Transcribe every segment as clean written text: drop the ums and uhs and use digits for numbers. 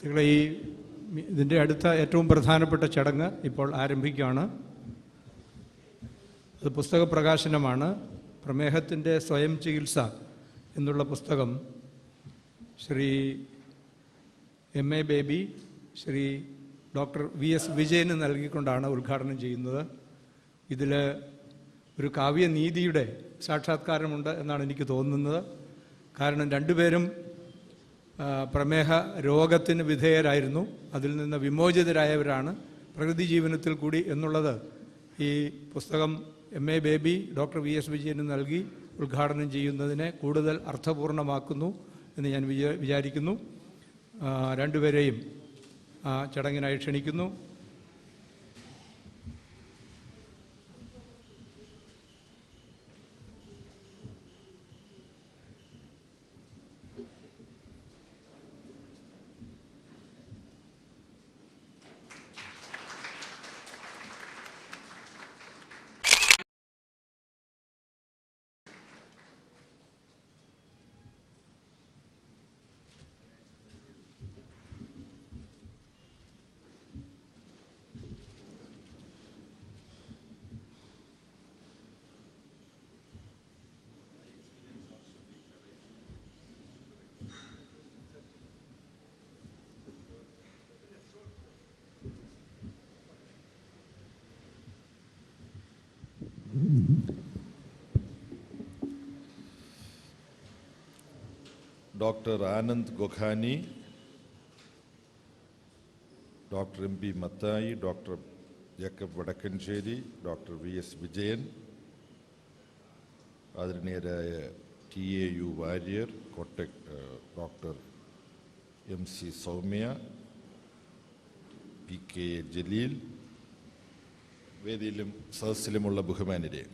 ഇതിൻ്റെ അടുത്ത ഏറ്റവും പ്രധാനപ്പെട്ട ചടങ്ങ് ഇപ്പോൾ ആരംഭിക്കുകയാണ്. അത് പുസ്തക പ്രകാശനമാണ്. പ്രമേഹത്തിൻ്റെ സ്വയം ചികിത്സ എന്നുള്ള പുസ്തകം Shri MA baby Shri doctor VS വിജയന് നൽകിക്കൊണ്ടാണ് ഉദ്ഘാടനം ചെയ്യുന്നത്. ഇതിൽ ഒരു കാവ്യനീതിയുടെ സാക്ഷാത്കാരമുണ്ട് എന്നാണ് എനിക്ക് തോന്നുന്നത്. കാരണം രണ്ടുപേരും പ്രമേഹ രോഗത്തിന് വിധേയരായിരുന്നു, അതിൽ നിന്ന് വിമോചിതരായവരാണ് പ്രകൃതി ജീവനത്തിൽ കൂടി എന്നുള്ളത് ഈ പുസ്തകം MA ബേബി ഡോക്ടർ VS വിജയന് നൽകി ഉദ്ഘാടനം ചെയ്യുന്നതിനെ കൂടുതൽ അർത്ഥപൂർണമാക്കുന്നു എന്ന് ഞാൻ വിചാരിക്കുന്നു. രണ്ടുപേരെയും ചടങ്ങിനായി ക്ഷണിക്കുന്നു. Dr. Anand Gokhani, Dr. MP Mattai, Dr. Jacob Vadakkancheri, Dr. VS Vijayan, ആദരണീയരായ TAU Warrier, Kotak doctor MC Soumya, PK Jaleel, വേദിയിലും സദസ്സിലുമുള്ള ബഹുമാന്യരെ,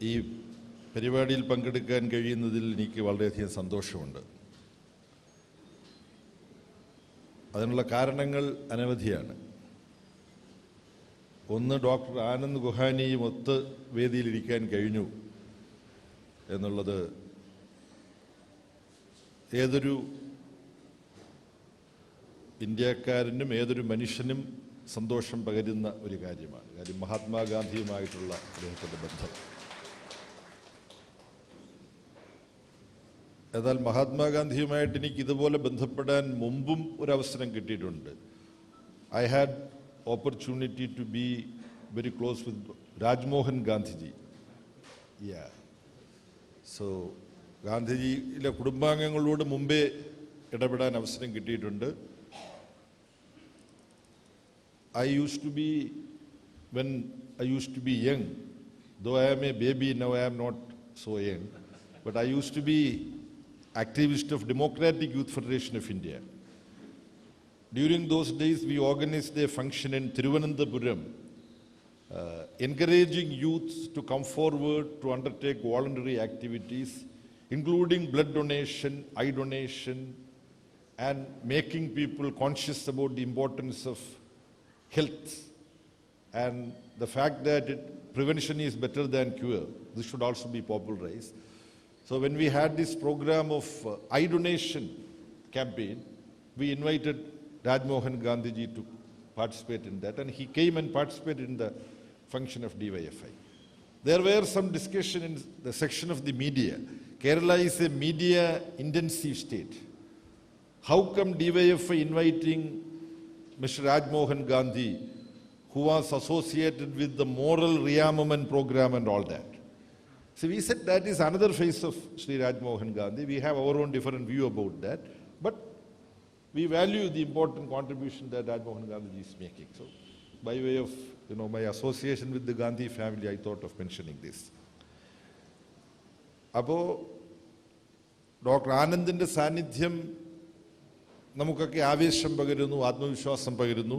ഈ പരിപാടിയിൽ പങ്കെടുക്കാൻ കഴിയുന്നതിൽ എനിക്ക് വളരെയധികം സന്തോഷമുണ്ട്. അതിനുള്ള കാരണങ്ങൾ അനവധിയാണ്. ഒന്ന്, ഡോക്ടർ ആനന്ദ് ഗുഹാനിയും ഒത്ത് വേദിയിലിരിക്കാൻ കഴിഞ്ഞു എന്നുള്ളത് ഏതൊരു ഇന്ത്യക്കാരനും ഏതൊരു മനുഷ്യനും സന്തോഷം പകരുന്ന ഒരു കാര്യമാണ്. കാര്യം മഹാത്മാഗാന്ധിയുമായിട്ടുള്ള അദ്ദേഹത്തിൻ്റെ ബന്ധം. എന്നാൽ മഹാത്മാഗാന്ധിയുമായിട്ട് എനിക്ക് ഇതുപോലെ ബന്ധപ്പെടാൻ മുമ്പും ഒരവസരം കിട്ടിയിട്ടുണ്ട്. I had opportunity to be very close with Rajmohan Gandhiji. So ഗാന്ധിജിയിലെ കുടുംബാംഗങ്ങളോട് മുമ്പേ ഇടപെടാൻ അവസരം കിട്ടിയിട്ടുണ്ട്. when I used to be young, though I am a baby now, I am not so young, but I used to be activist of Democratic Youth Federation of India. During those days, we organized a function in Thiruvananthapuram, encouraging youths to come forward to undertake voluntary activities, including blood donation, eye donation, and making people conscious about the importance of health and the fact that prevention is better than cure. This should also be popularized. So when we had this program of eye donation campaign, we invited Rajmohan Gandhiji to participate in that, and he came and participated in the function of DYFI. There were some discussion in the section of the media. Kerala is a media-intensive state. How come DYFI inviting Mr. Rajmohan Gandhi, who was associated with the moral rearmament program and all that? So we said that is another face of Sri Rajmohan Gandhi. We have our own different view about that, but we value the important contribution that Rajmohan Gandhi is making. So by way of my association with the Gandhi family, I thought of mentioning this. അപ്പോൾ doctor ആനന്ദിൻ്റെ സാന്നിധ്യം നമുക്കൊക്കെ ആവേശം പകരുന്നു, ആത്മവിശ്വാസം പകരുന്നു.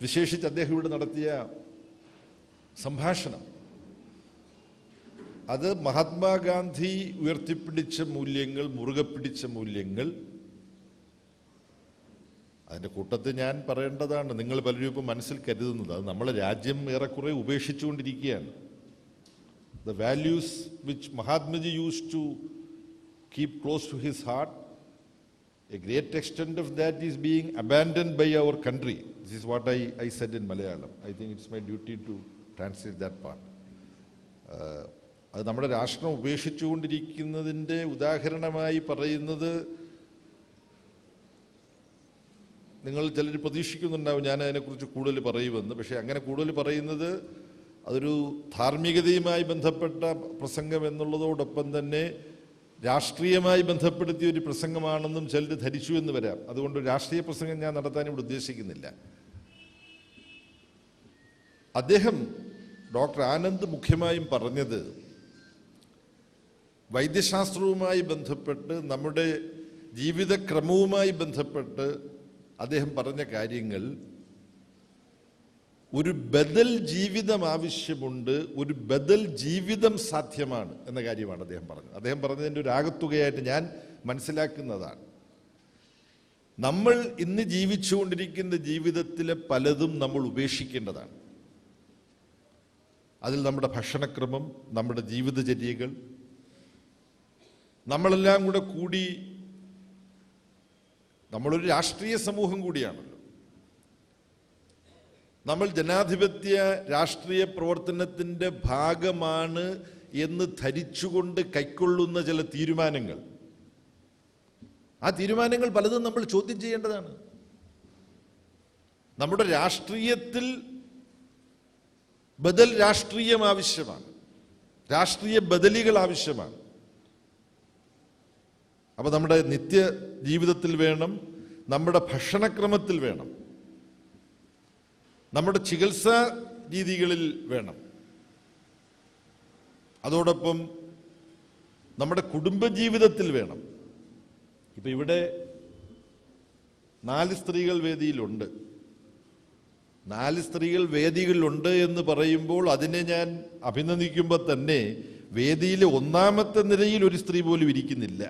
വിശേഷിച്ച് അദ്ദേഹം ഇവിടെ നടത്തിയ സംഭാഷണം, അത് മഹാത്മാഗാന്ധി ഉയർത്തിപ്പിടിച്ച മൂല്യങ്ങൾ, മുറുകെ പിടിച്ച മൂല്യങ്ങൾ. അതിൻ്റെ കൂട്ടത്തിൽ ഞാൻ പറയേണ്ടതാണ്, നിങ്ങൾ പലരും ഇപ്പം മനസ്സിൽ കരുതുന്നത്, അത് നമ്മളെ രാജ്യം ഏറെക്കുറെ ഉപേക്ഷിച്ചുകൊണ്ടിരിക്കുകയാണ്. The values which Mahatmaji used to keep close to his heart A great extent of that is being abandoned by our country. This is what I said in Malayalam. I think it's my duty to translate that part. അത് നമ്മുടെ രാഷ്ട്രം ഉപേക്ഷിച്ചുകൊണ്ടിരിക്കുന്നതിൻ്റെ ഉദാഹരണമായി പറയുന്നത്, നിങ്ങൾ ചിലർ പ്രതീക്ഷിക്കുന്നുണ്ടാവും ഞാൻ അതിനെക്കുറിച്ച് കൂടുതൽ പറയുമെന്ന്. പക്ഷേ അങ്ങനെ കൂടുതൽ പറയുന്നത് അതൊരു ധാർമ്മികതയുമായി ബന്ധപ്പെട്ട പ്രസംഗം എന്നുള്ളതോടൊപ്പം തന്നെ രാഷ്ട്രീയമായി ബന്ധപ്പെടുത്തിയ ഒരു പ്രസംഗമാണെന്നും ചിലർ ധരിച്ചു എന്ന് വരാം. അതുകൊണ്ട് രാഷ്ട്രീയ പ്രസംഗം ഞാൻ നടത്താൻ ഇവിടെ ഉദ്ദേശിക്കുന്നില്ല. അദ്ദേഹം ഡോക്ടർ ആനന്ദ് മുഖ്യമായും പറഞ്ഞത് വൈദ്യശാസ്ത്രവുമായി ബന്ധപ്പെട്ട് നമ്മുടെ ജീവിതക്രമവുമായി ബന്ധപ്പെട്ട് അദ്ദേഹം പറഞ്ഞ കാര്യങ്ങൾ, ഒരു ബദൽ ജീവിതം ആവശ്യമുണ്ട്, ഒരു ബദൽ ജീവിതം സാധ്യമാണ് എന്ന കാര്യമാണ് അദ്ദേഹം പറഞ്ഞത്. അദ്ദേഹം പറഞ്ഞതിൻ്റെ ഒരു ആകത്തുകയായിട്ട് ഞാൻ മനസ്സിലാക്കുന്നതാണ്, നമ്മൾ ഇന്ന് ജീവിച്ചുകൊണ്ടിരിക്കുന്ന ജീവിതത്തിലെ പലതും നമ്മൾ ഉപേക്ഷിക്കേണ്ടതാണ്. അതിൽ നമ്മുടെ ഭക്ഷണക്രമം, നമ്മുടെ ജീവിതചര്യകൾ, നമ്മളെല്ലാം കൂടി നമ്മളൊരു രാഷ്ട്രീയ സമൂഹം കൂടിയാണല്ലോ. നമ്മൾ ജനാധിപത്യ രാഷ്ട്രീയ പ്രവർത്തനത്തിൻ്റെ ഭാഗമാണ് എന്ന് ധരിച്ചുകൊണ്ട് കൈക്കൊള്ളുന്ന ചില തീരുമാനങ്ങൾ, ആ തീരുമാനങ്ങൾ പലതും നമ്മൾ ചോദ്യം ചെയ്യേണ്ടതാണ്. നമ്മുടെ രാഷ്ട്രീയത്തിൽ ബദൽ രാഷ്ട്രീയം ആവശ്യമാണ്, രാഷ്ട്രീയ ബദലികൾ ആവശ്യമാണ്. അപ്പോൾ നമ്മുടെ നിത്യ ജീവിതത്തിൽ വേണം, നമ്മുടെ ഭക്ഷണക്രമത്തിൽ വേണം, നമ്മുടെ ചികിത്സാ രീതികളിൽ വേണം, അതോടൊപ്പം നമ്മുടെ കുടുംബജീവിതത്തിൽ വേണം. ഇപ്പം ഇവിടെ 4 സ്ത്രീകൾ വേദിയിലുണ്ട്. 4 സ്ത്രീകൾ വേദികളിലുണ്ട് എന്ന് പറയുമ്പോൾ അതിനെ ഞാൻ അഭിനന്ദിക്കുമ്പോൾ തന്നെ വേദിയിലെ 1ാമത്തെ നിരയിൽ ഒരു സ്ത്രീ പോലും ഇരിക്കുന്നില്ല.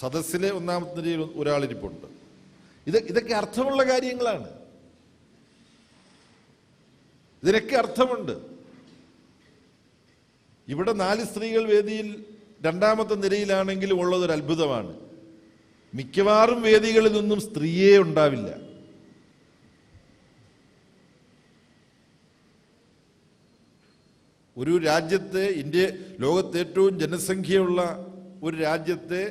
സദസ്സിലെ 1ാമത്തെ നിരയിൽ ഒരാളിരിപ്പുണ്ട്. ഇതൊക്കെ അർത്ഥമുള്ള കാര്യങ്ങളാണ്, ഇതിനൊക്കെ അർത്ഥമുണ്ട്. ഇവിടെ 4 സ്ത്രീകൾ വേദിയിൽ 2ാമത്തെ നിരയിലാണെങ്കിലും ഉള്ളതൊരു അത്ഭുതമാണ്. മിക്കവാറും വേദികളിൽ നിന്നും സ്ത്രീയേ ഉണ്ടാവില്ല. ഒരു രാജ്യത്തെ, ലോകത്തെ ഏറ്റവും ജനസംഖ്യയുള്ള ഒരു രാജ്യത്തെ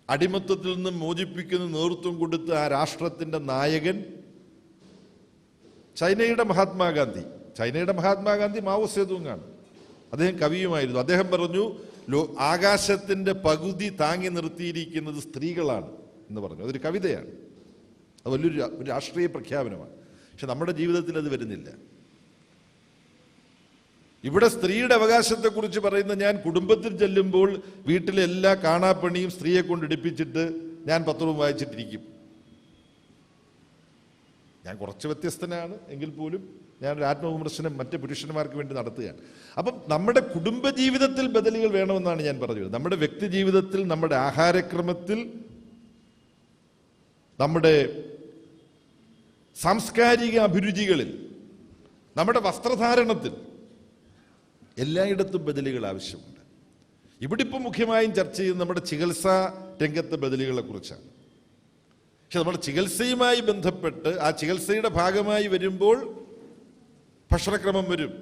അടിമത്തത്തിൽ നിന്നും മോചിപ്പിക്കുന്ന നേതൃത്വം കൊടുത്ത ആ രാഷ്ട്രത്തിൻ്റെ നായകൻ ചൈനയുടെ മഹാത്മാഗാന്ധി മാവോ സേതുങ്ങാണ്. അദ്ദേഹം കവിയുമായിരുന്നു. അദ്ദേഹം പറഞ്ഞു, ആകാശത്തിൻ്റെ പകുതി താങ്ങി നിർത്തിയിരിക്കുന്നത് സ്ത്രീകളാണ് എന്ന് പറഞ്ഞു. അതൊരു കവിതയാണ്, അത് വലിയൊരു രാഷ്ട്രീയ പ്രഖ്യാപനമാണ്. പക്ഷെ നമ്മുടെ ജീവിതത്തിൽ അത് വരുന്നില്ല. ഇവിടെ സ്ത്രീയുടെ അവകാശത്തെക്കുറിച്ച് പറയുന്ന, ഞാൻ കുടുംബത്തിൽ ചെല്ലുമ്പോൾ വീട്ടിലെ എല്ലാ കാണാപ്പണിയും സ്ത്രീയെ കൊണ്ട് എടുപ്പിച്ചിട്ട് ഞാൻ പത്രവും വായിച്ചിട്ടിരിക്കും. ഞാൻ കുറച്ച് വ്യത്യസ്തനാണ് എങ്കിൽ പോലും ഞാനൊരു ആത്മവിമർശനം മറ്റ് പുരുഷന്മാർക്ക് വേണ്ടി നടത്തുകയാണ്. അപ്പം നമ്മുടെ കുടുംബജീവിതത്തിൽ ബദലുകൾ വേണമെന്നാണ് ഞാൻ പറഞ്ഞത്. നമ്മുടെ വ്യക്തി ജീവിതത്തിൽ, നമ്മുടെ ആഹാരക്രമത്തിൽ, നമ്മുടെ സാംസ്കാരിക അഭിരുചികളിൽ, നമ്മുടെ വസ്ത്രധാരണത്തിൽ എല്ലായിടത്തും ബദലുകൾ ആവശ്യമുണ്ട്. ഇവിടെ ഇപ്പം മുഖ്യമായും ചർച്ച ചെയ്യുന്നത് നമ്മുടെ ചികിത്സാ രംഗത്തെ ബദലുകളെ കുറിച്ചാണ്. പക്ഷെ നമ്മുടെ ചികിത്സയുമായി ബന്ധപ്പെട്ട് ആ ചികിത്സയുടെ ഭാഗമായി വരുമ്പോൾ ഭക്ഷണക്രമം വരും,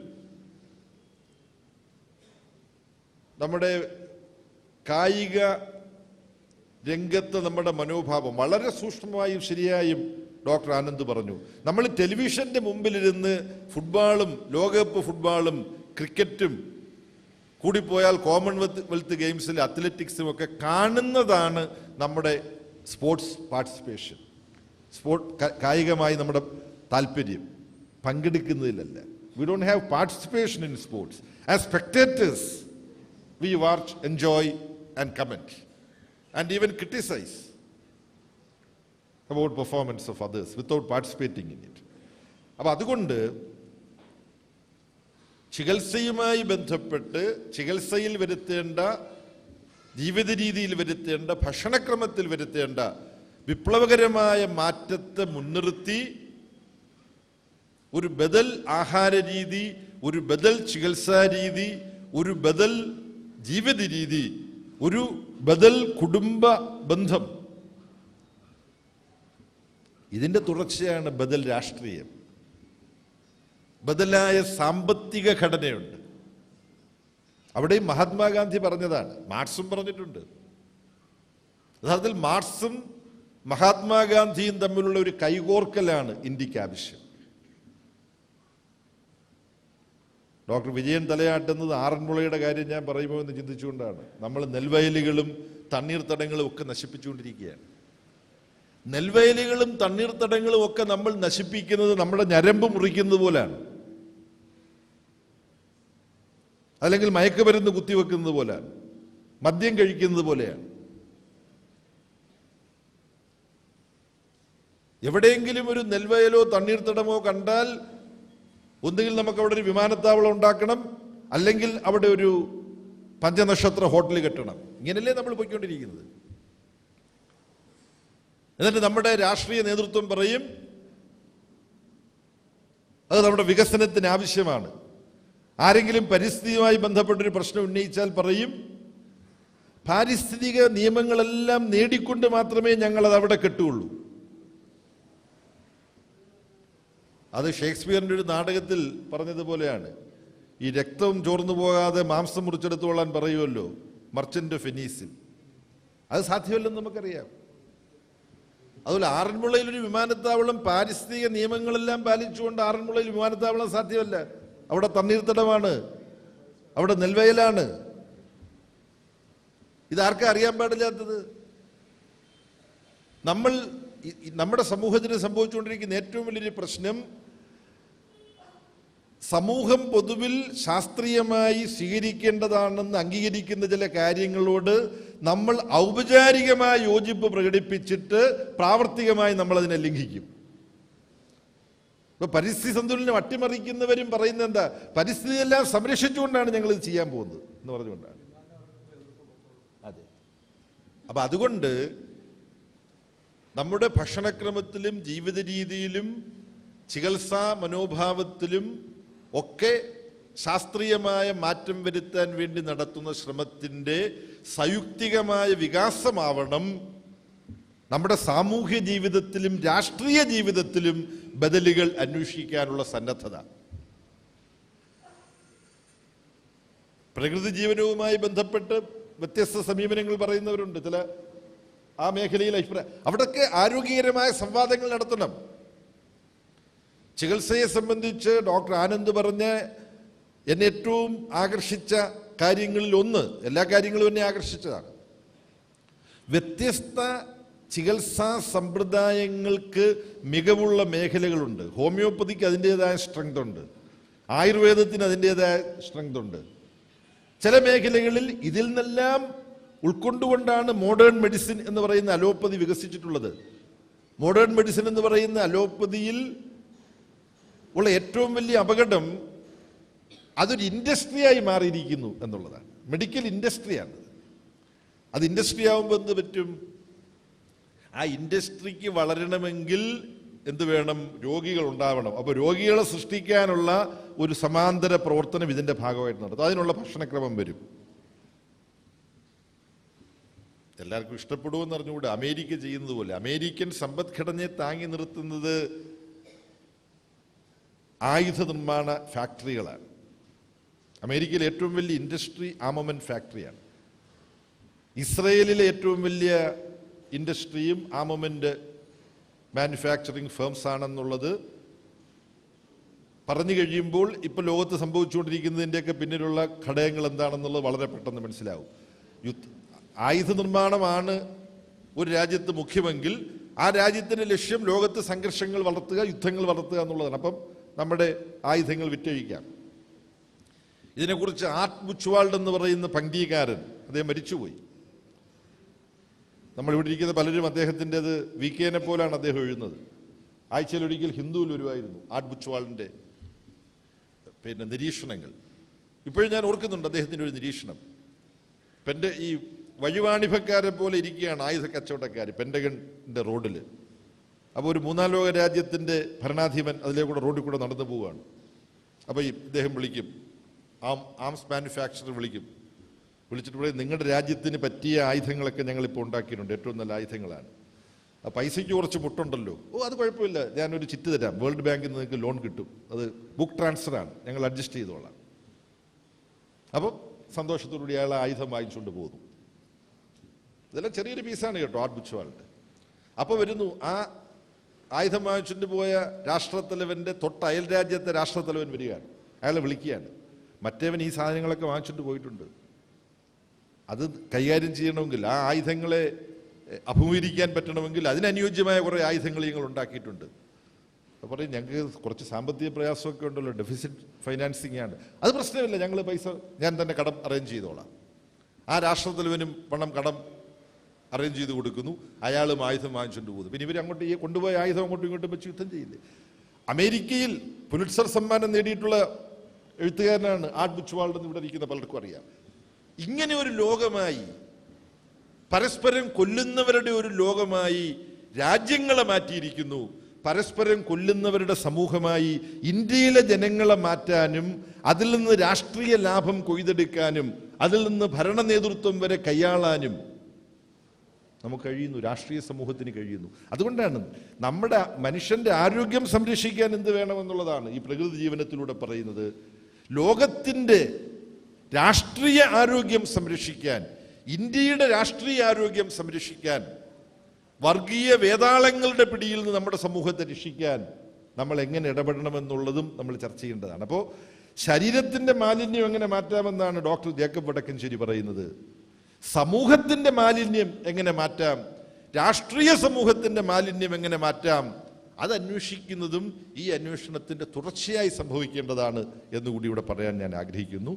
നമ്മുടെ കായിക രംഗത്ത് നമ്മുടെ മനോഭാവം. വളരെ സൂക്ഷ്മമായും ശരിയായും ഡോക്ടർ ആനന്ദ് പറഞ്ഞു, നമ്മൾ ടെലിവിഷന്റെ മുമ്പിലിരുന്ന് ഫുട്ബോളും, ലോകകപ്പ് ഫുട്ബോളും ക്രിക്കറ്റും കൂടിപ്പോയാൽ കോമൺവെൽത്ത് ഗെയിംസിൽ അത്ലറ്റിക്സും ഒക്കെ കാണുന്നതാണ് നമ്മുടെ സ്പോർട്സ് പാർട്ടിസിപ്പേഷൻ, കായികമായി നമ്മുടെ താല്പര്യം, പങ്കെടുക്കുന്നതിലല്ല. We don't have participation in sports. As spectators we watch, enjoy and comment and even criticise about performance of others without participating in it. അപ്പോൾ അതുകൊണ്ട് ചികിത്സയുമായി ബന്ധപ്പെട്ട് ചികിത്സയിൽ വരുത്തേണ്ട, ജീവിത രീതിയിൽ വരുത്തേണ്ട, ഭക്ഷണക്രമത്തിൽ വരുത്തേണ്ട വിപ്ലവകരമായ മാറ്റത്തെ മുൻനിർത്തി ഒരു ബദൽ ആഹാര രീതി, ഒരു ബദൽ ചികിത്സാ രീതി, ഒരു ബദൽ ജീവിത രീതി, ഒരു ബദൽ കുടുംബ ബന്ധം, ഇതിന്റെ തുടർച്ചയാണ് ബദൽ രാഷ്ട്രീയം. ബദലായ സാമ്പത്തിക ഘടനയുണ്ട്. അവിടെയും മഹാത്മാഗാന്ധി പറഞ്ഞതാണ്, മാർക്സും പറഞ്ഞിട്ടുണ്ട്. യഥാർത്ഥത്തിൽ മാർക്സും മഹാത്മാഗാന്ധിയും തമ്മിലുള്ള ഒരു കൈകോർക്കലാണ് ഇന്ത്യക്ക് ആവശ്യം. ഡോക്ടർ വിജയൻ തലയാട്ടുന്നത് ആറന്മുളയുടെ കാര്യം ഞാൻ പറയുമോ എന്ന് ചിന്തിച്ചുകൊണ്ടാണ്. നമ്മൾ നെൽവയലുകളും തണ്ണീർത്തടങ്ങളും ഒക്കെ നശിപ്പിച്ചുകൊണ്ടിരിക്കുകയാണ്. നെൽവയലുകളും തണ്ണീർത്തടങ്ങളും ഒക്കെ നമ്മൾ നശിപ്പിക്കുന്നത് നമ്മുടെ ഞരമ്പ് മുറിക്കുന്നത് പോലെയാണ്, അല്ലെങ്കിൽ മയക്കുമരുന്ന് കുത്തിവെക്കുന്നത് പോലെയാണ്, മദ്യം കഴിക്കുന്നത് പോലെയാണ്. എവിടെയെങ്കിലും ഒരു നെൽവയലോ തണ്ണീർത്തടമോ കണ്ടാൽ ഒന്നുകിൽ നമുക്ക് അവിടെ ഒരു വിമാനത്താവളം ഉണ്ടാക്കണം, അല്ലെങ്കിൽ അവിടെ ഒരു പഞ്ചനക്ഷത്ര ഹോട്ടൽ കെട്ടണം. ഇങ്ങനെയല്ലേ നമ്മൾ പോയിക്കൊണ്ടിരിക്കുന്നത്. എന്നിട്ട് നമ്മുടെ രാഷ്ട്രീയ നേതൃത്വം പറയും അത് നമ്മുടെ വികസനത്തിന് ആവശ്യമാണ്. ആരെങ്കിലും പരിസ്ഥിതിയുമായി ബന്ധപ്പെട്ടൊരു പ്രശ്നം ഉന്നയിച്ചാൽ പറയും പാരിസ്ഥിതിക നിയമങ്ങളെല്ലാം നേടിക്കൊണ്ട് മാത്രമേ ഞങ്ങളത് അവിടെ കെട്ടുകയുള്ളൂ. അത് ഷേക്സ്പിയറിൻ്റെ ഒരു നാടകത്തിൽ പറഞ്ഞതുപോലെയാണ്. ഈ രക്തം ചോർന്നു പോകാതെ മാംസം മുറിച്ചെടുത്തോളാൻ പറയുമല്ലോ മർച്ചന്റ് ഓഫ് വെനീസിൽ. അത് സാധ്യമല്ലെന്ന് നമുക്കറിയാം. അതുപോലെ ആറന്മുളയിൽ ഒരു വിമാനത്താവളം പാരിസ്ഥിതിക നിയമങ്ങളെല്ലാം പാലിച്ചുകൊണ്ട് ആറന്മുളയിൽ വിമാനത്താവളം സാധ്യമല്ല. അവിടെ തണ്ണീർത്തടമാണ്, അവിടെ നെൽവയലാണ്. ഇതാർക്കാ അറിയാൻ പാടില്ലാത്തത്? നമ്മുടെ സമൂഹത്തിന് സംഭവിച്ചുകൊണ്ടിരിക്കുന്ന ഏറ്റവും വലിയൊരു പ്രശ്നം, സമൂഹം പൊതുവിൽ ശാസ്ത്രീയമായി സ്വീകരിക്കേണ്ടതാണെന്ന് അംഗീകരിക്കുന്ന ചില കാര്യങ്ങളോട് നമ്മൾ ഔപചാരികമായ യോജിപ്പ് പ്രകടിപ്പിച്ചിട്ട് പ്രാവർത്തികമായി നമ്മൾ അതിനെ ലംഘിക്കും. ഇപ്പൊ പരിസ്ഥിതി സന്തുലനം അട്ടിമറിക്കുന്നവരും പറയുന്നത് എന്താ, പരിസ്ഥിതിയെല്ലാം സംരക്ഷിച്ചുകൊണ്ടാണ് ഞങ്ങൾ ഇത് ചെയ്യാൻ പോകുന്നത് എന്ന് പറഞ്ഞുകൊണ്ടാണ്. അതെ. അപ്പൊ അതുകൊണ്ട് നമ്മുടെ ഭക്ഷണക്രമത്തിലും ജീവിത രീതിയിലും ചികിത്സാ മനോഭാവത്തിലും ഒക്കെ ശാസ്ത്രീയമായ മാറ്റം വരുത്താൻ വേണ്ടി നടത്തുന്ന ശ്രമത്തിൻ്റെ സയുക്തികമായ വികാസമാവണം നമ്മുടെ സാമൂഹ്യ ജീവിതത്തിലും രാഷ്ട്രീയ ജീവിതത്തിലും ബദലുകൾ അന്വേഷിക്കാനുള്ള സന്നദ്ധത. പ്രകൃതി ജീവനവുമായി ബന്ധപ്പെട്ട് വ്യത്യസ്ത സമീപനങ്ങൾ പറയുന്നവരുണ്ട്. ചില ആ മേഖലയിൽ അഭിപ്രായം, അവിടൊക്കെ ആരോഗ്യകരമായ സംവാദങ്ങൾ നടത്തണം. ചികിത്സയെ സംബന്ധിച്ച് ഡോക്ടർ ആനന്ദ് പറഞ്ഞ എന്നെ ഏറ്റവും ആകർഷിച്ച കാര്യങ്ങളിൽ ഒന്ന്, എല്ലാ കാര്യങ്ങളും എന്നെ ആകർഷിച്ചതാണ്, വ്യത്യസ്ത ചികിത്സാ സമ്പ്രദായങ്ങൾക്ക് മികവുള്ള മേഖലകളുണ്ട്. ഹോമിയോപ്പതിക്ക് അതിൻ്റെതായ സ്ട്രെങ്ത് ഉണ്ട്, ആയുർവേദത്തിന് അതിൻ്റെതായ സ്ട്രെങ്ത് ഉണ്ട്. ചില മേഖലകളിൽ ഇതിൽ നിന്നെല്ലാം ഉൾക്കൊണ്ടുകൊണ്ടാണ് മോഡേൺ മെഡിസിൻ എന്ന് പറയുന്ന അലോപ്പതി വികസിച്ചിട്ടുള്ളത്. മോഡേൺ മെഡിസിൻ എന്ന് പറയുന്ന അലോപ്പതിയിൽ ഉള്ള ഏറ്റവും വലിയ അപകടം അതൊരു ഇൻഡസ്ട്രിയായി മാറിയിരിക്കുന്നു എന്നുള്ളതാണ്. മെഡിക്കൽ ഇൻഡസ്ട്രിയാണ്. അത് ഇൻഡസ്ട്രി ആകുമ്പോൾ എന്ത് പറ്റും? ആ ഇൻഡസ്ട്രിക്ക് വളരണമെങ്കിൽ എന്ത് വേണം? രോഗികൾ ഉണ്ടാവണം. അപ്പോൾ രോഗികളെ സൃഷ്ടിക്കാനുള്ള ഒരു സമാന്തര പ്രവർത്തനം ഇതിൻ്റെ ഭാഗമായിട്ട് നടത്തും. അതിനുള്ള ഭക്ഷണക്രമം വരും. എല്ലാവർക്കും ഇഷ്ടപ്പെടുമെന്ന് അറിഞ്ഞുകൂടെ? അമേരിക്ക ചെയ്യുന്നത് പോലെ അമേരിക്കൻ സമ്പദ്ഘടനയെ താങ്ങി നിർത്തുന്നത് ആയുധ നിർമ്മാണ ഫാക്ടറികളാണ്. അമേരിക്കയിലെ ഏറ്റവും വലിയ ഇൻഡസ്ട്രി ആർമമെന്റ് ഫാക്ടറിയാണ്. ഇസ്രയേലിലെ ഏറ്റവും വലിയ ഇൻഡസ്ട്രിയും ആർമമെന്റ് മാനുഫാക്ചറിങ് ഫേംസ് ആണെന്നുള്ളത് പറഞ്ഞു കഴിയുമ്പോൾ ഇപ്പോൾ ലോകത്ത് സംഭവിച്ചുകൊണ്ടിരിക്കുന്നതിൻ്റെയൊക്കെ പിന്നിലുള്ള ഘടകങ്ങൾ എന്താണെന്നുള്ളത് വളരെ പെട്ടെന്ന് മനസ്സിലാവും. ആയുധ നിർമ്മാണമാണ് ഒരു രാജ്യത്ത് മുഖ്യമെങ്കിൽ ആ രാജ്യത്തിൻ്റെ ലക്ഷ്യം ലോകത്ത് സംഘർഷങ്ങൾ വളർത്തുക, യുദ്ധങ്ങൾ വളർത്തുക എന്നുള്ളതാണ്. അപ്പം നമ്മുടെ ആയുധങ്ങൾ വിറ്റഴിക്കാം. ഇതിനെക്കുറിച്ച് ആർട്ട് ബുച്ച്വാൾഡ് എന്ന് പറയുന്ന പങ്ക്തികാരൻ, അദ്ദേഹം മരിച്ചുപോയി. നമ്മളിവിടെ ഇരിക്കുന്ന പലരും അദ്ദേഹത്തിൻ്റെത് വികേനെ പോലാണ് അദ്ദേഹം എഴുതുന്നത്. ആഴ്ചയിലൊരിക്കൽ ഹിന്ദുവിൽ വരുമായിരുന്നു ആർട്ട് ബുച്ച്വാൾഡിൻ്റെ നിരീക്ഷണങ്ങൾ. ഇപ്പോഴും ഞാൻ ഓർക്കുന്നുണ്ട് അദ്ദേഹത്തിൻ്റെ ഒരു നിരീക്ഷണം. ഈ വഴിവാണിഭക്കാരെ പോലെ ഇരിക്കുകയാണ് ആയുധ കച്ചവടക്കാർ പെൻറ്റഗണിൻ്റെ റോഡിൽ. അപ്പോൾ ഒരു മൂന്നാം ലോക രാജ്യത്തിൻ്റെ ഭരണാധിപൻ അതിലേക്കൂടെ റോഡിൽ കൂടെ നടന്നു പോവുകയാണ്. അപ്പോൾ ഇദ്ദേഹം വിളിക്കും, ആംസ് മാനുഫാക്ചറർ വിളിക്കും, വിളിച്ചിട്ട് പറയും നിങ്ങളുടെ രാജ്യത്തിന് പറ്റിയ ആയുധങ്ങളൊക്കെ ഞങ്ങളിപ്പോൾ ഉണ്ടാക്കിയിട്ടുണ്ട്, ഏറ്റവും നല്ല ആയുധങ്ങളാണ്. ആ പൈസയ്ക്ക് കുറച്ച് മുട്ടുണ്ടല്ലോ, അത് കുഴപ്പമില്ല, ഞാനൊരു ചിറ്റ് തരാം, വേൾഡ് ബാങ്കിൽ നിന്ന് നിങ്ങൾക്ക് ലോൺ കിട്ടും, അത് ബുക്ക് ട്രാൻസ്ഫറാണ്, ഞങ്ങൾ അഡ്ജസ്റ്റ് ചെയ്തോളാം. അപ്പം സന്തോഷത്തോടുകൂടി അയാൾ ആയുധം വാങ്ങിച്ചുകൊണ്ട് പോകുന്നു. ഇതെല്ലാം ചെറിയൊരു പീസാണ് കേട്ടോ ആർട്ട് ബുച്ച്വാൾഡ്. അപ്പോൾ വരുന്നു ആ ആയുധം വാങ്ങിച്ചുകൊണ്ട് പോയ രാഷ്ട്രത്തലവൻ്റെ തൊട്ട് അയൽ രാജ്യത്തെ രാഷ്ട്രത്തലവൻ വരികയാണ്, അയാളെ വിളിക്കുകയാണ്. മറ്റേവൻ ഈ സാധനങ്ങളൊക്കെ വാങ്ങിച്ചുകൊണ്ട് പോയിട്ടുണ്ട്, അത് കൈകാര്യം ചെയ്യണമെങ്കിൽ, ആ ആയുധങ്ങളെ അഭിമുഖീകരിക്കാൻ പറ്റണമെങ്കിൽ അതിനനുയോജ്യമായ കുറേ ആയുധങ്ങൾ ഞങ്ങൾ ഉണ്ടാക്കിയിട്ടുണ്ട്. അപ്പോൾ പറയും ഞങ്ങൾക്ക് കുറച്ച് സാമ്പത്തിക പ്രയാസമൊക്കെ ഉണ്ടല്ലോ, ഡെഫിസിറ്റ് ഫൈനാൻസിങ് ആണ്, അത് പ്രശ്നമില്ല, ഞങ്ങൾ പൈസ ഞാൻ തന്നെ കടം അറേഞ്ച് ചെയ്തോളാം. ആ രാഷ്ട്രത്തലവനും പണം കടം അറേഞ്ച് ചെയ്ത് കൊടുക്കുന്നു, അയാളും ആയുധം വാങ്ങിച്ചുകൊണ്ട് പോകുന്നു. പിന്നെ ഇവർ അങ്ങോട്ട് ഈ കൊണ്ടുപോയ ആയുധം അങ്ങോട്ടും ഇങ്ങോട്ടും വെച്ച് യുദ്ധം ചെയ്യില്ലേ. അമേരിക്കയിൽ പുലിറ്റ്സർ സമ്മാനം നേടിയിട്ടുള്ള എഴുത്തുകാരനാണ് ആർട്ട് ബുച്ച്വാൾഡ് എന്ന് ഇവിടെ ഇരിക്കുന്ന പലർക്കും അറിയാം. ഇങ്ങനെ ഒരു ലോകമായി, പരസ്പരം കൊല്ലുന്നവരുടെ ഒരു ലോകമായി രാജ്യങ്ങളെ മാറ്റിയിരിക്കുന്നു. പരസ്പരം കൊല്ലുന്നവരുടെ സമൂഹമായി ഇന്ത്യയിലെ ജനങ്ങളെ മാറ്റാനും അതിൽ നിന്ന് രാഷ്ട്രീയ ലാഭം കൊയ്തെടുക്കാനും അതിൽ നിന്ന് ഭരണ നേതൃത്വം വരെ കൈയാളാനും നമുക്ക് കഴിയുന്നു, രാഷ്ട്രീയ സമൂഹത്തിന് കഴിയുന്നു. അതുകൊണ്ടാണ് നമ്മുടെ മനുഷ്യന്റെ ആരോഗ്യം സംരക്ഷിക്കാൻ എന്ത് വേണമെന്നുള്ളതാണ് ഈ പ്രകൃതി ജീവനത്തിലൂടെ പറയുന്നത്. ലോകത്തിൻ്റെ രാഷ്ട്രീയ ആരോഗ്യം സംരക്ഷിക്കാൻ, ഇന്ത്യയുടെ രാഷ്ട്രീയ ആരോഗ്യം സംരക്ഷിക്കാൻ, വർഗീയ വേതാളങ്ങളുടെ പിടിയിൽ നിന്ന് നമ്മുടെ സമൂഹത്തെ രക്ഷിക്കാൻ നമ്മൾ എങ്ങനെ ഇടപെടണമെന്നുള്ളതും നമ്മൾ ചർച്ച ചെയ്യേണ്ടതാണ്. അപ്പോൾ ശരീരത്തിൻ്റെ മാലിന്യം എങ്ങനെ മാറ്റാമെന്നാണ് ഡോക്ടർ ജേക്കബ് വടക്കഞ്ചേരി പറയുന്നത്. സമൂഹത്തിൻ്റെ മാലിന്യം എങ്ങനെ മാറ്റാം, രാഷ്ട്രീയ സമൂഹത്തിൻ്റെ മാലിന്യം എങ്ങനെ മാറ്റാം, അത് അന്വേഷിക്കുന്നതും ഈ അന്വേഷണത്തിൻ്റെ തുടർച്ചയായി സംഭവിക്കേണ്ടതാണ് എന്നുകൂടി ഇവിടെ പറയാൻ ഞാൻ ആഗ്രഹിക്കുന്നു.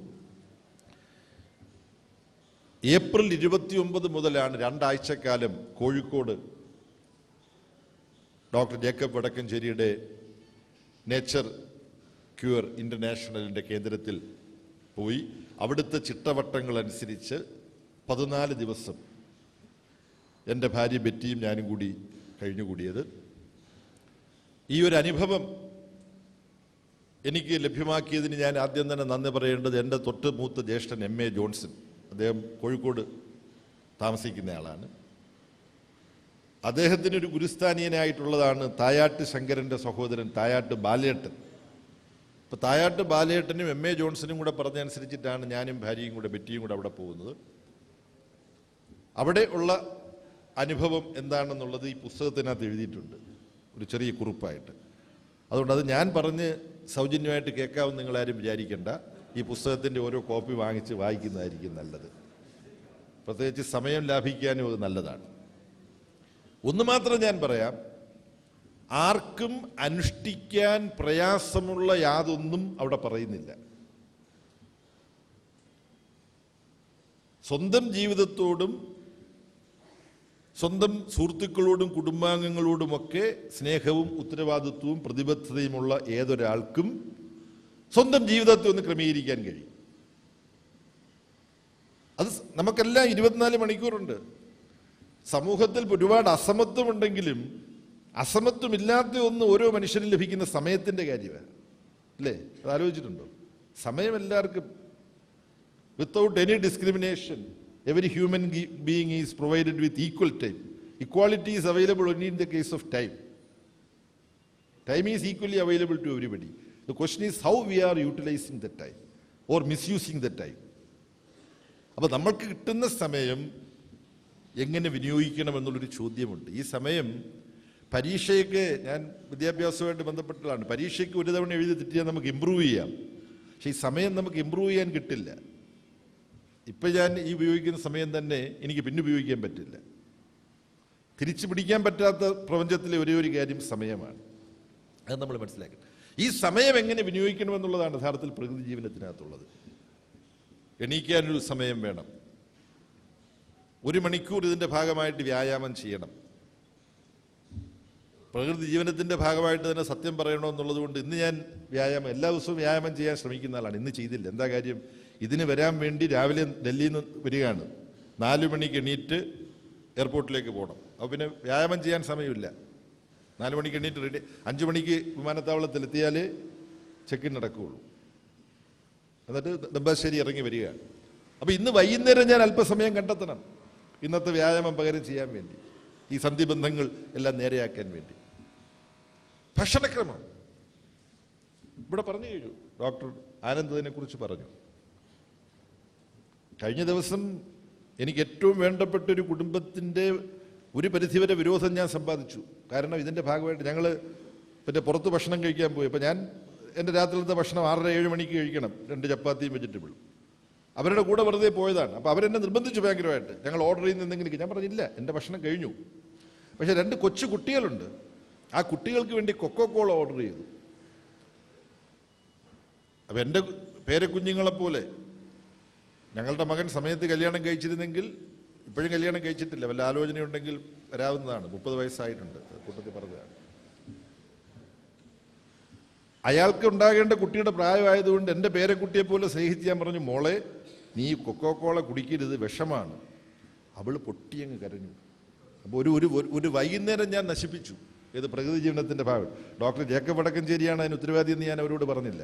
ഏപ്രിൽ 29 മുതലാണ് 2 ആഴ്ചക്കാലം കോഴിക്കോട് ഡോക്ടർ ജേക്കബ് വടക്കഞ്ചേരിയുടെ നേച്ചർ ക്യൂർ ഇൻ്റർനാഷണലിൻ്റെ കേന്ദ്രത്തിൽ പോയി അവിടുത്തെ ചിട്ടവട്ടങ്ങൾ അനുസരിച്ച് 14 ദിവസം എൻ്റെ ഭാര്യ ബെറ്റിയും ഞാനും കൂടി കഴിഞ്ഞുകൂടിയത്. ഈ ഒരു അനുഭവം എനിക്ക് ലഭ്യമാക്കിയതിന് ഞാൻ ആദ്യം തന്നെ നന്ദി പറയേണ്ടത് എൻ്റെ തൊട്ട് മൂത്ത ജ്യേഷ്ഠൻ MA ജോൺസൺ. അദ്ദേഹം കോഴിക്കോട് താമസിക്കുന്നയാളാണ്. അദ്ദേഹത്തിനൊരു ഗുരുസ്ഥാനീയനായിട്ടുള്ളതാണ് തായാട്ട് ശങ്കരൻ്റെ സഹോദരൻ തായാട്ട് ബാലേട്ടൻ. ഇപ്പോൾ തായാട്ട് ബാലേട്ടനും MA ജോൺസനും കൂടെ പറഞ്ഞനുസരിച്ചിട്ടാണ് ഞാനും ഭാര്യയും കൂടെ ബെറ്റിയും കൂടെ അവിടെ പോകുന്നത്. അവിടെ ഉള്ള അനുഭവം എന്താണെന്നുള്ളത് ഈ പുസ്തകത്തിനകത്ത് എഴുതിയിട്ടുണ്ട്, ഒരു ചെറിയ കുറിപ്പായിട്ട്. അതുകൊണ്ട് അത് ഞാൻ പറഞ്ഞ് സൗജന്യമായിട്ട് കേൾക്കാമെന്ന് നിങ്ങളാരും വിചാരിക്കേണ്ട. ഈ പുസ്തകത്തിൻ്റെ ഓരോ കോപ്പി വാങ്ങിച്ച് വായിക്കുന്നതായിരിക്കും നല്ലത്. പ്രത്യേകിച്ച് സമയം ലാഭിക്കാനും അത് നല്ലതാണ്. ഒന്ന് മാത്രം ഞാൻ പറയാം, ആർക്കും അനുഷ്ഠിക്കാൻ പ്രയാസമുള്ള യാതൊന്നും അവിടെ പറയുന്നില്ല. സ്വന്തം ജീവിതത്തോടും സ്വന്തം സുഹൃത്തുക്കളോടും കുടുംബാംഗങ്ങളോടുമൊക്കെ സ്നേഹവും ഉത്തരവാദിത്വവും പ്രതിബദ്ധതയുമുള്ള ഏതൊരാൾക്കും സ്വന്തം ജീവിതത്തെ ഒന്ന് ക്രമീകരിക്കാൻ കഴിയും. അത് നമുക്കെല്ലാം 24 മണിക്കൂറുണ്ട്. സമൂഹത്തിൽ ഒരുപാട് അസമത്വമുണ്ടെങ്കിലും അസമത്വമില്ലാത്ത ഒന്ന് ഓരോ മനുഷ്യനും ലഭിക്കുന്ന സമയത്തിൻ്റെ കാര്യമാണ്, അല്ലേ? അത് ആലോചിച്ചിട്ടുണ്ടോ? സമയം എല്ലാവർക്കും without any discrimination every human being is provided with equal time. Equality is available only in the case of time. Time is equally available to everybody. The question is how we are utilizing that time or misusing that time. അപ്പോൾ നമ്മൾക്ക് കിട്ടുന്ന സമയം എങ്ങനെ വിനിയോഗിക്കണം എന്നുള്ളൊരു ചോദ്യമുണ്ട്. ഈ സമയം പരീക്ഷയ്ക്ക്, ഞാൻ വിദ്യാഭ്യാസവുമായിട്ട് ബന്ധപ്പെട്ടതാണ്, പരീക്ഷയ്ക്ക് ഒരു തവണ എഴുതി തെറ്റിയാൽ നമുക്ക് ഇമ്പ്രൂവ് ചെയ്യാം. പക്ഷേ ഈ സമയം നമുക്ക് ഇമ്പ്രൂവ് ചെയ്യാൻ കിട്ടില്ല. ഇപ്പം ഞാൻ ഈ ഉപയോഗിക്കുന്ന സമയം തന്നെ എനിക്ക് പിന്നെ ഉപയോഗിക്കാൻ പറ്റില്ല. തിരിച്ചു പിടിക്കാൻ പറ്റാത്ത പ്രപഞ്ചത്തിലെ ഒരേ ഒരു കാര്യം സമയമാണ്. അത് നമ്മൾ മനസ്സിലാക്കണം. ഈ സമയം എങ്ങനെ വിനിയോഗിക്കണമെന്നുള്ളതാണ് യഥാർത്ഥത്തിൽ പ്രകൃതി ജീവനത്തിനകത്തുള്ളത്. എണീക്കാനൊരു സമയം വേണം. 1 മണിക്കൂർ ഇതിൻ്റെ ഭാഗമായിട്ട് വ്യായാമം ചെയ്യണം. പ്രകൃതി ജീവനത്തിൻ്റെ ഭാഗമായിട്ട് തന്നെ സത്യം പറയണമെന്നുള്ളത് കൊണ്ട് ഇന്ന് ഞാൻ എല്ലാ ദിവസവും വ്യായാമം ചെയ്യാൻ ശ്രമിക്കുന്ന ആളാണ്. ഇന്ന് ചെയ്തില്ല. എന്താ കാര്യം? ഇതിന് വരാൻ വേണ്ടി രാവിലെ ഡൽഹിയിൽ നിന്ന് വരികയാണ്. 4 മണിക്ക് എണീറ്റ് എയർപോർട്ടിലേക്ക് പോകണം. അപ്പോൾ പിന്നെ വ്യായാമം ചെയ്യാൻ സമയമില്ല. 4 മണിക്ക് എണീറ്റ് റെഡി, 5 മണിക്ക് വിമാനത്താവളത്തിലെത്തിയാലേ ചെക്കിൻ നടക്കുകയുള്ളൂ. എന്നിട്ട് നെടുമ്പാശ്ശേരി ഇറങ്ങി വരികയാണ്. അപ്പോൾ ഇന്ന് വൈകുന്നേരം ഞാൻ അല്പസമയം കണ്ടെത്തണം ഇന്നത്തെ വ്യായാമം പകരം ചെയ്യാൻ വേണ്ടി, ഈ സന്ധിബന്ധങ്ങൾ എല്ലാം നേരെയാക്കാൻ വേണ്ടി. ഭക്ഷണക്രമം ഇവിടെ പറഞ്ഞു കഴിഞ്ഞു. ഡോക്ടർ ആനന്ദ് അതിനെക്കുറിച്ച് പറഞ്ഞു. കഴിഞ്ഞ ദിവസം എനിക്ക് ഏറ്റവും വേണ്ടപ്പെട്ട ഒരു കുടുംബത്തിൻ്റെ ഒരു പരിധിവരെ വിരോധം ഞാൻ സമ്പാദിച്ചു. കാരണം ഇതിൻ്റെ ഭാഗമായിട്ട് ഞങ്ങൾ പിന്നെ പുറത്ത് ഭക്ഷണം കഴിക്കാൻ പോയി. അപ്പോൾ ഞാൻ എൻ്റെ രാത്രിയിലത്തെ ഭക്ഷണം 6:30-7 മണിക്ക് കഴിക്കണം, 2 ചപ്പാത്തിയും വെജിറ്റബിളും. അവരുടെ കൂടെ വെറുതെ പോയതാണ്. അപ്പോൾ അവരെന്നെ നിർബന്ധിച്ചു ഭയങ്കരമായിട്ട്, ഞങ്ങൾ ഓർഡർ ചെയ്യുന്ന എന്തെങ്കിലും. ഞാൻ പറഞ്ഞില്ല, എൻ്റെ ഭക്ഷണം കഴിഞ്ഞു. പക്ഷേ 2 കൊച്ചു കുട്ടികളുണ്ട്, ആ കുട്ടികൾക്ക് വേണ്ടി കൊക്കോകോള ഓർഡർ ചെയ്തു. അപ്പം എൻ്റെ പേരക്കുഞ്ഞുങ്ങളെപ്പോലെ ഞങ്ങളുടെ മകൻ സമയത്ത് കല്യാണം കഴിച്ചിരുന്നെങ്കിൽ, ഇപ്പോഴും കല്യാണം കഴിച്ചിട്ടില്ല, വല്ല ആലോചനയുണ്ടെങ്കിൽ വരാവുന്നതാണ്. 30 വയസ്സായിട്ടുണ്ട്, കൂട്ടത്തിൽ പറഞ്ഞതാണ്. അയാൾക്ക് ഉണ്ടാകേണ്ട കുട്ടിയുടെ പ്രായമായതുകൊണ്ട് എൻ്റെ പേരക്കുട്ടിയെ പോലെ സ്നേഹിച്ച് ഞാൻ പറഞ്ഞു, മോളെ നീ കൊക്കോകോള കുടിക്കരുത്, വിഷമാണ്. അവൾ പൊട്ടിയങ്ങ് കരഞ്ഞു. അപ്പോൾ ഒരു വൈകുന്നേരം ഞാൻ നശിപ്പിച്ചു. ഇത് പ്രകൃതി ജീവനത്തിൻ്റെ ഭാഗം. ഡോക്ടർ ജേക്കബ് വടക്കഞ്ചേരിയാണ് അതിന് ഉത്തരവാദി എന്ന് ഞാൻ അവരോട് പറഞ്ഞില്ല,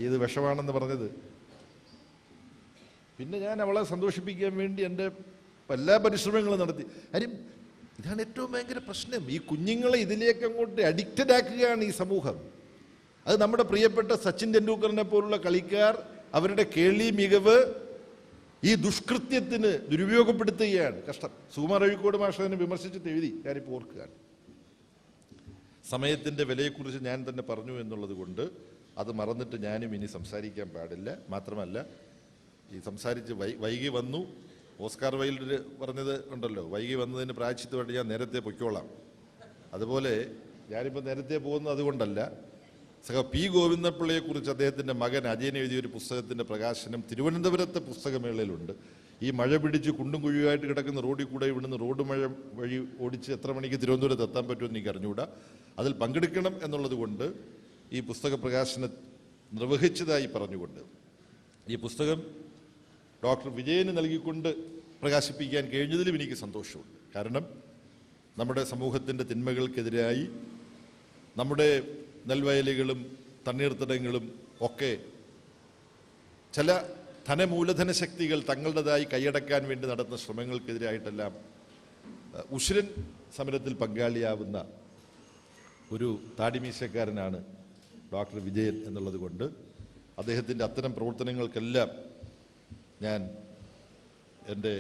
ഇത് വിഷമാണെന്ന് പറഞ്ഞത്. പിന്നെ ഞാൻ അവളെ സന്തോഷിപ്പിക്കാൻ വേണ്ടി എൻ്റെ എല്ലാ പരിശ്രമങ്ങളും നടത്തി. കാര്യം ഇതാണ് ഏറ്റവും ഭയങ്കര പ്രശ്നം. ഈ കുഞ്ഞുങ്ങളെ ഇതിലേക്ക് അങ്ങോട്ട് അഡിക്റ്റഡ് ആക്കുകയാണ് ഈ സമൂഹം. അത് നമ്മുടെ പ്രിയപ്പെട്ട സച്ചിൻ ടെണ്ടുൽക്കറിനെ പോലുള്ള കളിക്കാർ അവരുടെ കേളി മികവ് ഈ ദുഷ്കൃത്യത്തിന് ദുരുപയോഗപ്പെടുത്തുകയാണ്. കഷ്ടം. സുകുമാർ അഴീക്കോട് മാഷ് അതിനെ വിമർശിച്ചിട്ട് എഴുതി, ഞാനിപ്പോൾ ഓർക്കുകയാണ്. സമയത്തിൻ്റെ വിലയെക്കുറിച്ച് ഞാൻ തന്നെ പറഞ്ഞു എന്നുള്ളത് കൊണ്ട് അത് മറന്നിട്ട് ഞാനും ഇനി സംസാരിക്കാൻ പാടില്ല. മാത്രമല്ല, ഈ സംസാരിച്ച് വൈകി വന്നു. ഓസ്കാർ വൈൽഡ് പറഞ്ഞത് ഉണ്ടല്ലോ, വൈകി വന്നതിന് പ്രായശ്ചിത്തമായിട്ട് ഞാൻ നേരത്തെ പൊയ്ക്കോളാം. അതുപോലെ ഞാനിപ്പോൾ നേരത്തെ പോകുന്നത് അതുകൊണ്ടല്ല. സഹ പി ഗോവിന്ദപിള്ളയെക്കുറിച്ച് അദ്ദേഹത്തിൻ്റെ മകൻ അജയൻ എഴുതിയൊരു പുസ്തകത്തിൻ്റെ പ്രകാശനം തിരുവനന്തപുരത്തെ പുസ്തകമേളയിലുണ്ട്. ഈ മഴ പിടിച്ച് കുണ്ടും കുഴിയായിട്ട് കിടക്കുന്ന റോഡിൽ കൂടെ ഇവിടുന്ന് റോഡ് മഴ വഴി ഓടിച്ച് എത്ര മണിക്ക് തിരുവനന്തപുരത്ത് എത്താൻ പറ്റുമെന്ന് എനിക്ക് അറിഞ്ഞുകൂടാ. അതിൽ പങ്കെടുക്കണം എന്നുള്ളത് കൊണ്ട് ഈ പുസ്തക പ്രകാശനം നിർവഹിച്ചതായി പറഞ്ഞുകൊണ്ട് ഈ പുസ്തകം ഡോക്ടർ വിജയന് നൽകിക്കൊണ്ട് പ്രകാശിപ്പിക്കാൻ കഴിഞ്ഞതിലും എനിക്ക് സന്തോഷമുണ്ട്. കാരണം നമ്മുടെ സമൂഹത്തിൻ്റെ തിന്മകൾക്കെതിരായി നമ്മുടെ നെൽവയലുകളും തണ്ണീർത്തടങ്ങളും ഒക്കെ ചില ധനമൂലധന ശക്തികൾ തങ്ങളുടേതായി കൈയടക്കാൻ വേണ്ടി നടത്തുന്ന ശ്രമങ്ങൾക്കെതിരായിട്ടെല്ലാം ഉശിരൻ സമരത്തിൽ പങ്കാളിയാവുന്ന ഒരു താടിമീശക്കാരനാണ് ഡോക്ടർ വിജയൻ എന്നുള്ളത് കൊണ്ട് അദ്ദേഹത്തിൻ്റെ അത്തരം പ്രവർത്തനങ്ങൾക്കെല്ലാം ഞാൻ എൻ്റെ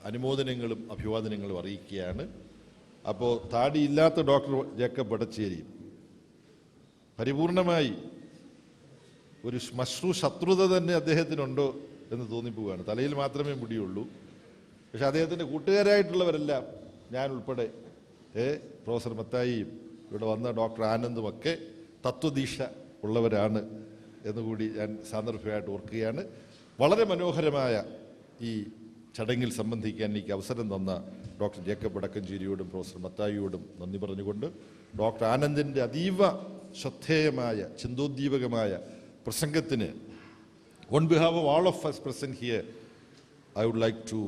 അനുമോദനങ്ങളും അഭിവാദനങ്ങളും അറിയിക്കുകയാണ്. അപ്പോൾ താടിയില്ലാത്ത ഡോക്ടർ ജേക്കബ് വടച്ചേരി പരിപൂർണമായി ഒരു ശ്മശ്രു ശത്രുത തന്നെ അദ്ദേഹത്തിനുണ്ടോ എന്ന് തോന്നിപ്പോവുകയാണ്. തലയിൽ മാത്രമേ മുടിയുള്ളൂ. പക്ഷെ അദ്ദേഹത്തിൻ്റെ കൂട്ടുകാരായിട്ടുള്ളവരെല്ലാം ഞാൻ ഉൾപ്പെടെ പ്രൊഫസർ മത്തായിയും ഇവിടെ വന്ന ഡോക്ടർ ആനന്ദുമൊക്കെ തത്വദീക്ഷ ഉള്ളവരാണ് എന്നുകൂടി ഞാൻ സാന്ദർഭികമായിട്ട് ഓർക്കുകയാണ്. വളരെ മനോഹരമായ ഈ ചടങ്ങിൽ സംബന്ധിക്കാൻ എനിക്ക് അവസരം തന്ന ഡോക്ടർ ജേക്കബ് വടക്കഞ്ചേരിയോടും പ്രൊഫസർ മത്തായിയോടും നന്ദി പറഞ്ഞുകൊണ്ട് ഡോക്ടർ ആനന്ദിൻ്റെ അതീവ ശ്രദ്ധേയമായ ചിന്തോദ്ദീപകമായ പ്രസംഗത്തിന് on behalf of all of us present here, I would like to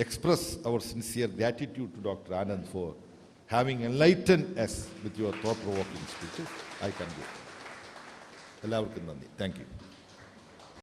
express our sincere gratitude to Dr. Anand for having enlightened us with your thought-provoking speeches. I thank you. എല്ലാവർക്കും നന്ദി. Thank you.